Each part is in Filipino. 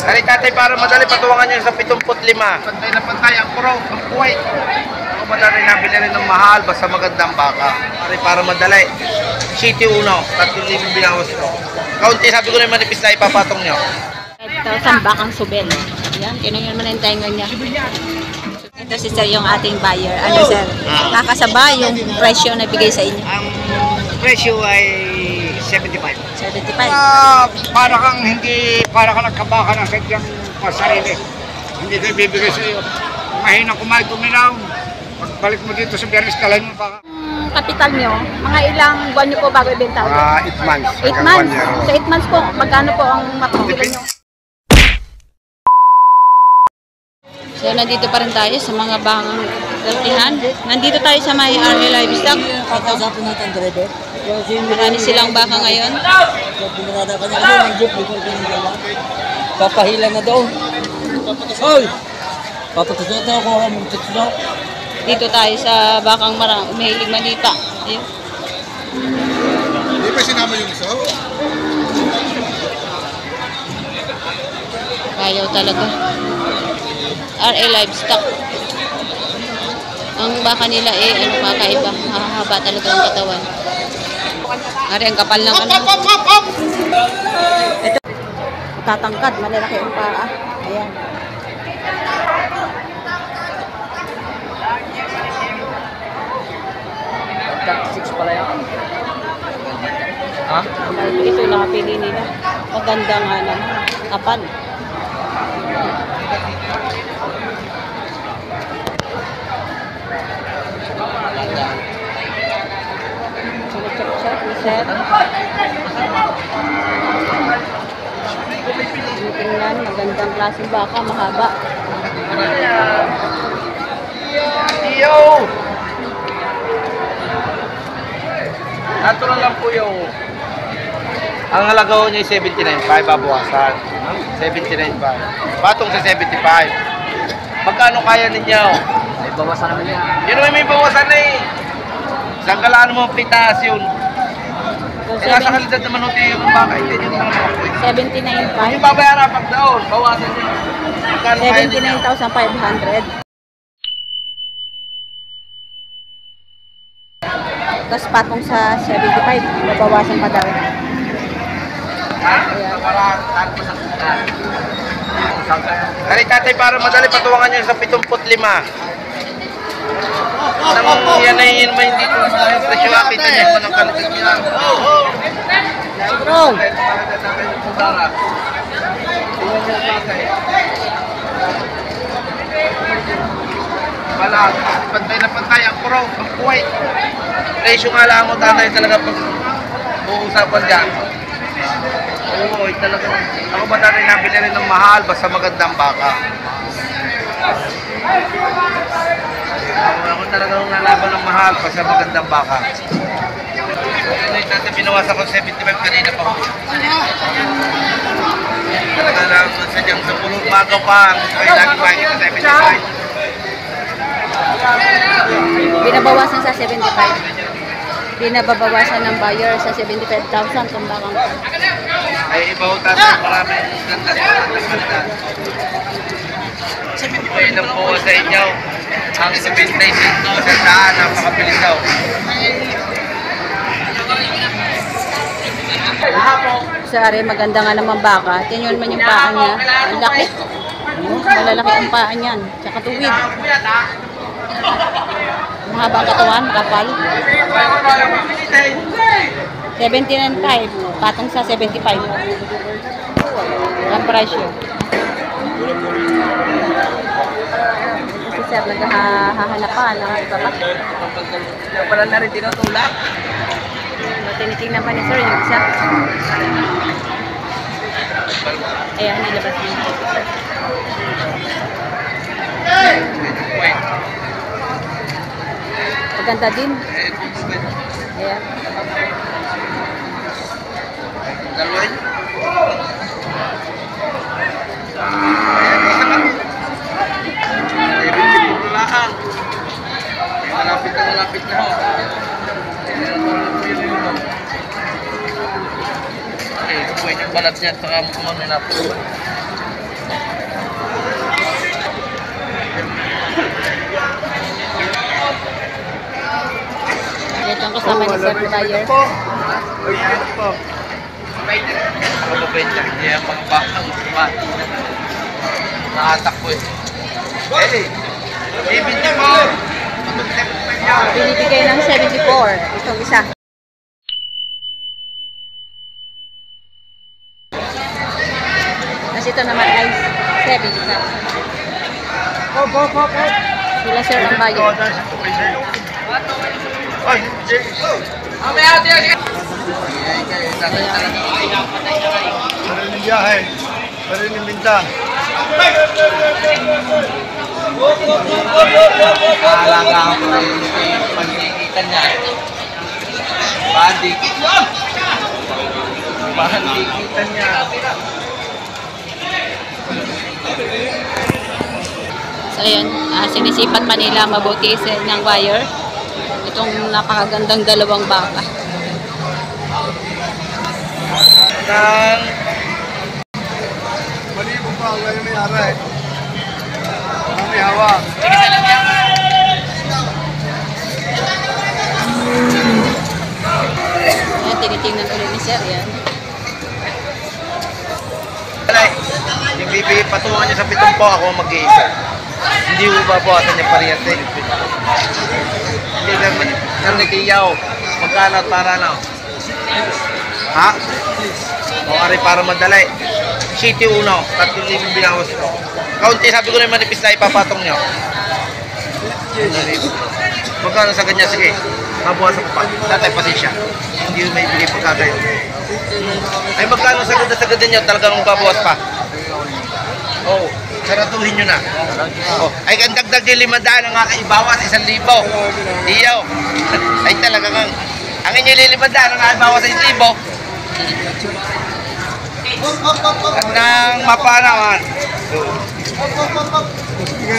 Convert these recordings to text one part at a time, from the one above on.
Hari tatay para madali patuwangan nyo sa 75. Pantay na pantay ang pro, ang kuwait. Ako madali nabili rin ng mahal basta magandang baka. Hari para madali. City 1, 3,000 binawas ko. Kaunti sabi ko na yung manipis na ipapatong nyo. 5,000 bakang subel. Yan, kinunyan mo na yung tenga niya. Ito si sir yung ating buyer. Ano sir? Kakasaba yung presyo na bigay sa inyo. Ang presyo ay 75. 75. Para kang nagkabaka ng sadyang pasarili. Hindi ko ibibigay sa iyo. Mahina kumain tuminaw. Pagbalik mo dito sa Biyernes, kalan mo baka. Kapital nyo, mga ilang buwan nyo po bago ibenta? 8 months. 8 months? Sa 8 months po, magkano po ang mapagilan nyo? So, nandito pa rin tayo sa mga bakang lalkihan. Nandito tayo sa may RL Livestock. Marami silang baka ngayon. Papahila na daw. Hoy! Papatusok na ako. Dito tayo sa bakang mahilig manita. Ayun. Hindi pa sinama yung isa? Ayaw talaga. RL Livestock. Ang baka nila ano kakaiba. Mahaba talaga ang katawan. Ari, ang kapal ng ano. Ito. Tatangkad. Malalaki ang paa. Ayan. Pala yan. Ha? Ito nakapili nila. Maganda nga naman. Kapal. Check. Tingnan, magandang klaseng baka, mahaba. Yo! Natural lang po yung ang halaga niya ay 79.5 babawasan. 79.5. Patong sa 75. Magkano kaya ninyo? Ay, bawasan naman yan. Yun naman may bawasan na eh. Isang galaan mo ang pitas yun. Nasa kalidad naman yung yung baka. Hindi yun naman ako. 79.5. Yung babayaran pag daon. Bawasan nyo. Magkano kaya ninyo? 79,500. Tapos patong sa 75, nabawasan pa daw. Hari tatay para madali patuwangan nyo sa 75. Nang yan ay yun may hindi ko yung presyo kita niya kung anong kalidad niya. Bro! Wala, pantay na pantay ang pro, ang kuwait. Presyo nga lang mo tatay talaga pag uusapan dyan. Oo, talaga. Ako ba dati nabili rin ng mahal basta magandang baka. Ako talaga nung nalaban ng mahal basta magandang baka. Ano yung dati binawasan ko 75 kanina pa ako. Talaga lang sadyang sa pulong magaw pa. Ay, lagi makikita 75. Binabawasan sa 75. Binababawasan ng buyer sa 75,000 kung bakang. Ay, iba ho tayo marami ganda ay lang po sa inyo ang 75 sa daan napakabilis daw. Sari, maganda nga naman baka. Tingnan man yung paa niya. Ang laki. Malalaki ang paa niyan. Tsaka tuwid. Mahaba ang katawan, kapal. 79.5. Patong sa 75. Ang presyo. Si sir, naghahanap pa. Iba pa. Pala na rin tinutulak. Tinitingnan pa ni sir yung isa. Ayan, nilabas niya. Maganda din. Ayan. Dalawa yun. Malapit na ho. Okay, pwede yung balat niya at saka kumano na po. kasama ni Sir Buyer. Ako mabenta, hindi ang mga bakang usuman. Nakatakbo eh. Pwede. 74! Binibigay ng 74. Itong isa. Tapos ito naman ay 70,000. Sila Sir ang buyer. Ay, Baril ng biyahe. Baril ng binta. alaga ako yung pandikitan niya. Pandikitan niya. So ayan, sinisipan pa nila mabuti ng buyer. Itong napakagandang dalawang baka. Nang Mali mo pa. Wala may aray. May hawak. Ayan, tinitingnan ulit ni Sir yan. Alay, yung bibigay patungan niya sa 7 ako mag-iisa. Hindi mo babawasan niya parehas eh. Hindi naman nanikiyaw. Magkano at para na? Ha? O ari para madalay. City uno, 3,000 binawas ko. Kaunti sabi ko na yung manipis na ipapatong niyo. Magkano sa ganyan? Sige, mabuwasan ko pa. Tatay pasensya. Hindi mo may bigay pagkagayon. Ay magkano sa ganda niyo talagang babawas pa? Oh, saratuhin nyo na. Oh, ay ang dagdag yung 500 ang kakaibawas 1,000. Iyaw. Ay talaga nga. Ang inyo yung 500 ang kakaibawas 1,000. At nang mapanawan.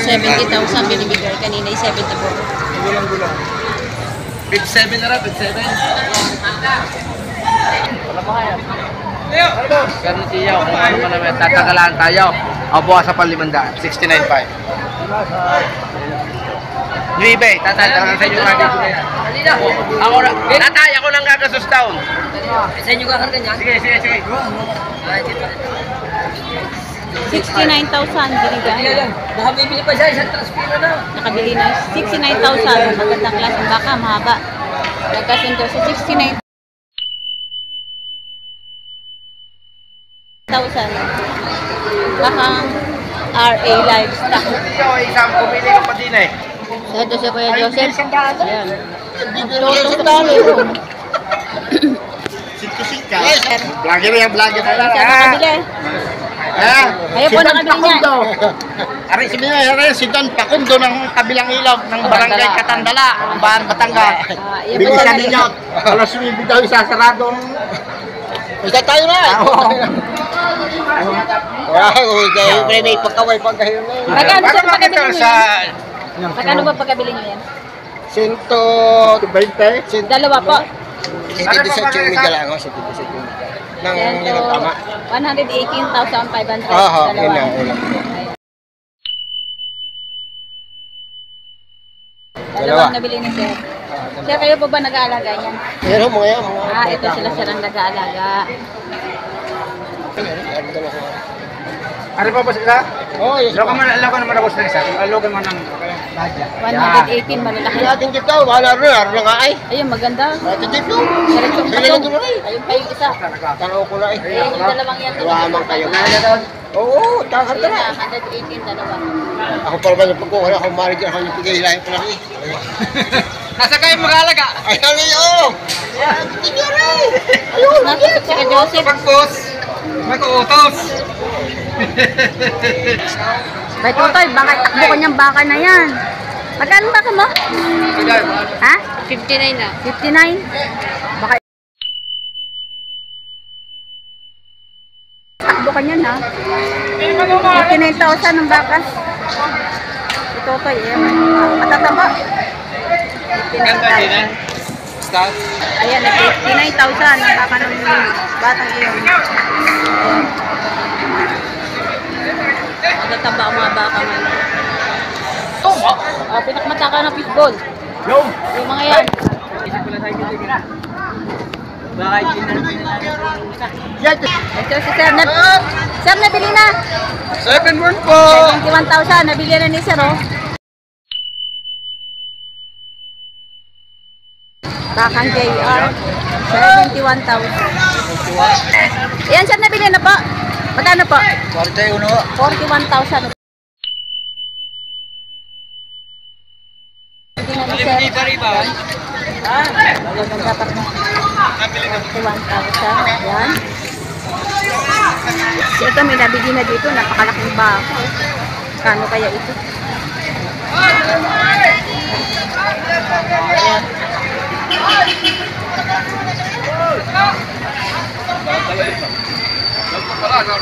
70,000 binibigay. Kanina ay 74. Gulang-gulang. 57 na rin, 57. Wala pa kaya. Ganun siya, kung ano man naman, tatagalaan tayo. O, bukas sa pang 500, 69.5. Yung iba eh, tatay, talagang sa inyo nga dito. Ako na, tatay, ako nang gagastos taon. Sa inyo ka karga niya? Sige, sige, sige. 69,000 binigay. Baka bibili pa siya, isang transpiro na. Nakabili ng 69,000. Magandang klaseng baka, mahaba. Nagkasundo sa 69,000. Bakang RA Livestock. Iyo, isang pumili ka pa din eh. So, ito si Kuya Joseph. Ayan. Sika. Vlogger yan, vlogger. Siya nakabili. Ayaw po nakabili niya. Ari, si Don Pacundo ng kabilang ilaw ng barangay Katandala, Bahan Batangas. Yan po Bilisan siya ninyo. Alas 9 daw isasarado. Isa tayo na. Wow, may pagkaway pag kayo na. Magkano sir pagkabili niyo sa... yan? Magkano ba pagkabili niyo yan? 120. Dalawa po. Ito di sa Chumiga lang ako, nang tama. 118,500. Oo, Dalawa. Dalawang nabili ni sir. Sir, kayo po ba nag-aalaga niyan? Pero mga Ito sila sir ang nag-aalaga. Ano pa ba sila? Oh, yes. Lokan naman ako sa isa. Lokan mo ng badya. 118, malalaki. Ating dito, wala rin, na nga ay. Ayun, maganda. Ating dito. Diretsong Sila lang patong. doon ay. Ayun pa yung isa. Tanaw ko na eh. Ayun, yung dalawang yan. Lamang kayo. Oo, takot Ayun na. na, 118, dalawa. Ako pala ba yung pagkukuha ako, manager ako yung pigay lahat pala eh. Nasa kayo mag-aalaga? Ay, ano yun? Tingnan rin. Natusok si Kuya Joseph. Pagpos. May kuutos. Bay Totoy, baka takbo ko niyang baka na yan. Magkano baka mo? Ha? 59 na. 59? Baka takbo ka niyan ha? 59,000 ng baka. Si Totoy eh. Matataba. 59,000. Ayan, 59,000 ang baka ng batang iyon. Matataba ang mga baka ngayon. Pinakmataka ng fishball. Yung mga yan. Ito si Sir. Sir, nabili na. 7-1 po. 71,000. Nabili na ni Sir, oh. Bakang JR. 71,000. Ayan, Sir, nabili na po. Magkano po? 41,000. Nabili na ni Sir. Dapat na 41,000. Ayan. So, ito may nabili na dito. Napakalaking baka. Kano kaya ito? Ayan.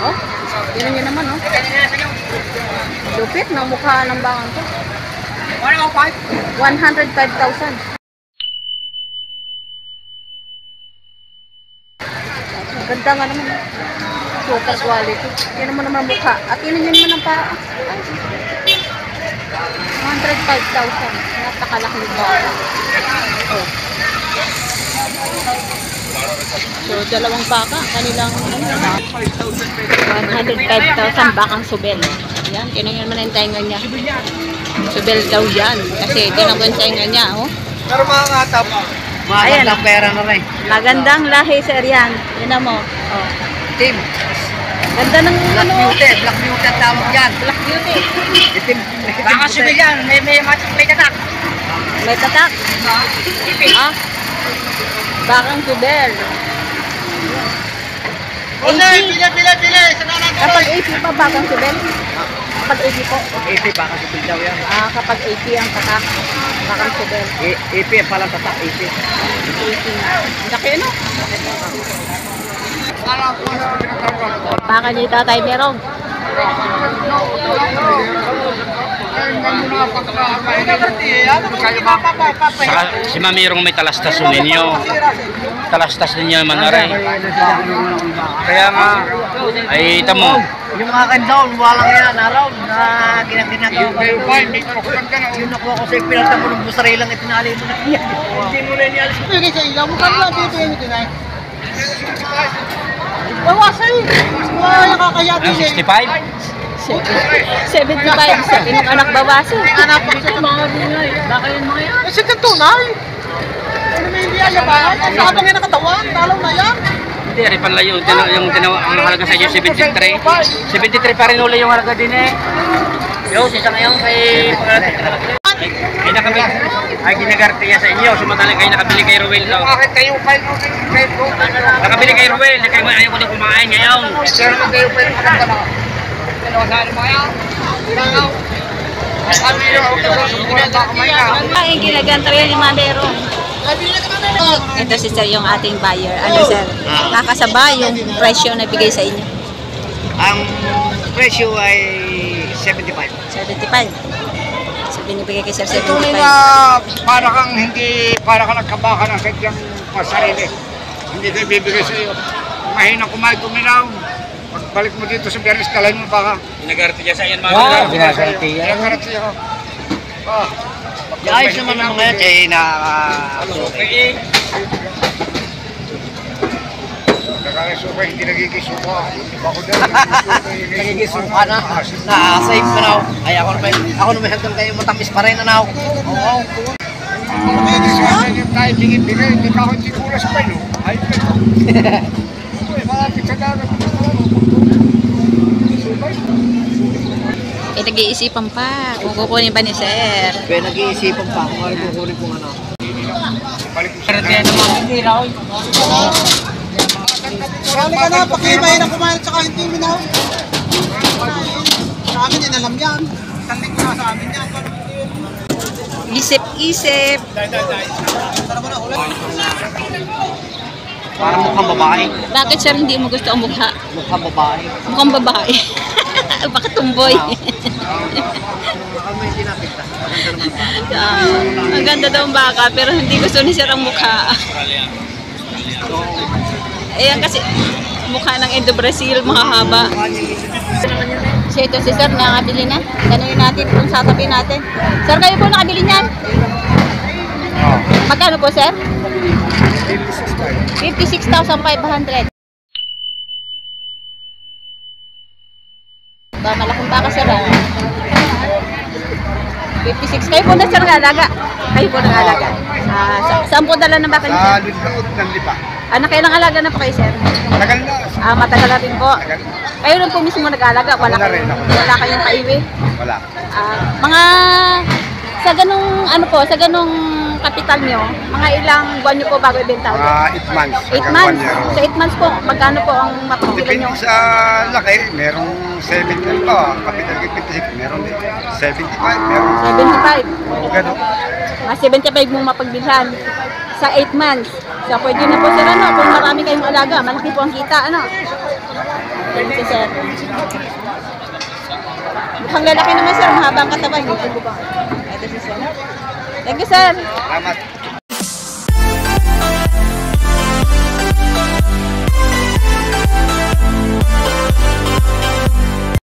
Oh, yun yun naman, oh. Lupit ng mukha ng bangang to. 105,000. Ganda nga naman. Total quality. Yan naman naman mukha. At yun naman ang paa. 105,000. Napakalaking baka. Oh. So, dalawang baka. Kanilang 105,000 bakang subel. Yan. Kinanyan mo na yung tainga niya. Subel daw yan. Kasi tinan ko yung tainga niya. Oh. Pero mga ngatap. Ayan. Magandang pera na rin. Magandang lahi, sir, yan. Yan mo. Oh. Team. Ganda ng Black ano. Beauty. Black Beauty ang tawag yan. Black Beauty. Itim. Baka sibil yan. May tatak. May tatak. Ah. Bakang subel. Jose, pila. Kapag 80 pa bakang subel? Kapag 80 po. 80 baka sibil daw yan. Ah, kapag 80 ang tatak. Bakang subel. 80 pala tatak. 80. 80. Laki, ano? Baka niya tatay merong. Saka si Mamirong may talastas ninyo. Talastas ninyo naman na rin. Kaya nga, ay tamo. Yung mga kandaon, walang yan, araw, na ginagawa. Yung nakuha ko sa pinalta mo ng busarilang itinali mo na yan. Hindi mo na nialis. Pwede sa ilaw, mukha lang dito yung itinay. Bawasan eh. Wala kakaya Ang 65? 75 sa pinong anak babasi. Anak pa sa mga dinay. Baka yan mga yan. Sa katunay. Ano may hindi yan ba? Ang sabi nga nakatawan, talaw na yan. Hindi, rin pala yun. Ang halaga sa inyo, 73. 73 pa rin uli yung halaga din eh. Yo, sisa ngayon kay ay nakabili. Ay ginagartiya sa inyo. Sumantalang kayo nakabili kay Ruel. No? Bakit kayo pa yung Nakabili kay Ruel. Kayo ayaw ko din kumain ngayon. Sir, kayo pa yung magandang. Dalawasan mo yan. Sabi nyo, Ay, ginaganta rin yung madero. Ito si sir yung ating buyer. Ano sir? Kakasaba yung presyo na bigay sa inyo. ang presyo ay 75. 75. So binibigay kay sir Tunay 75. na para kang nagkabaka ng sadyang pasarili. Hindi ko ibibigay sa iyo. Mahina kumain tuminaw. Pagbalik mo dito sa Biyernes, talahin mo baka. Ginagartiya sa inyo mga Wow, ginagartiya. Ginagartiya ko. Ah, Ayos naman ang mga yan, eh, Okay. Nakakasuka, hindi nagigisuka. Ako din. nagigisuka na, na-save ka na. Ay, ako naman hanggang kayo matamis pa rin na ako. Oo. Tayo bigay, hindi pa ako tikulas pa yun. Ay, malapit sa dagat. Eh, nag-iisipan pa. Kung kukunin pa ni sir. Kaya nag-iisipan pa kung ano kukunin kong ano. Balik mo sa dagat. Marami ka na, pakimay na kumain at saka hindi minaw. Sa amin yan, alam yan. Sanding ko na sa amin yan. Isip-isip. Parang mukhang babae. Bakit sir hindi mo gusto ang mukha? Mukhang babae. Mukhang babae. Baka tumboy. Mukhang may tinapit na. Ang ganda daw ang baka pero hindi gusto ni sir ang mukha. Ayan kasi mukha ng Indo-Brazil, mahahaba. So ito si sir, nakabili na. Tanungin natin kung sasapin natin. Sir, kayo po nakabili niyan? Magkano po sir? 56,500. Ba, malaking baka sir. 56. Kayo po na sir alaga. Kayo po na alaga. Saan po dala ng baka niyo sir? Lugod ng lipa. Nakailang alaga na po kayo sir? Tagal na. Matagal na rin po. Tagal. Kayo rin po mismo nag-alaga. Wala Wala rin ako. wala kayong kaiwi. Wala. Mga sa ganung ano po, sa ganung kapital nyo, mga ilang buwan nyo po bago ibenta ulit? 8 months. 8 hanggang months. 1 year. Sa 8 months po, magkano po ang mapagilan Depende nyo? sa laki, merong 70 pa, capital 56, meron din 75, meron 75. gano'n. Mga 75 mong mapagbilhan sa 8 months. So, pwede na po sir, ano, kung marami kayong alaga, malaki po ang kita, ano. Thank you, sir. Mukhang lalaki naman sir, mahabang katawan. Ito si sir. Thank you, sir. Salamat.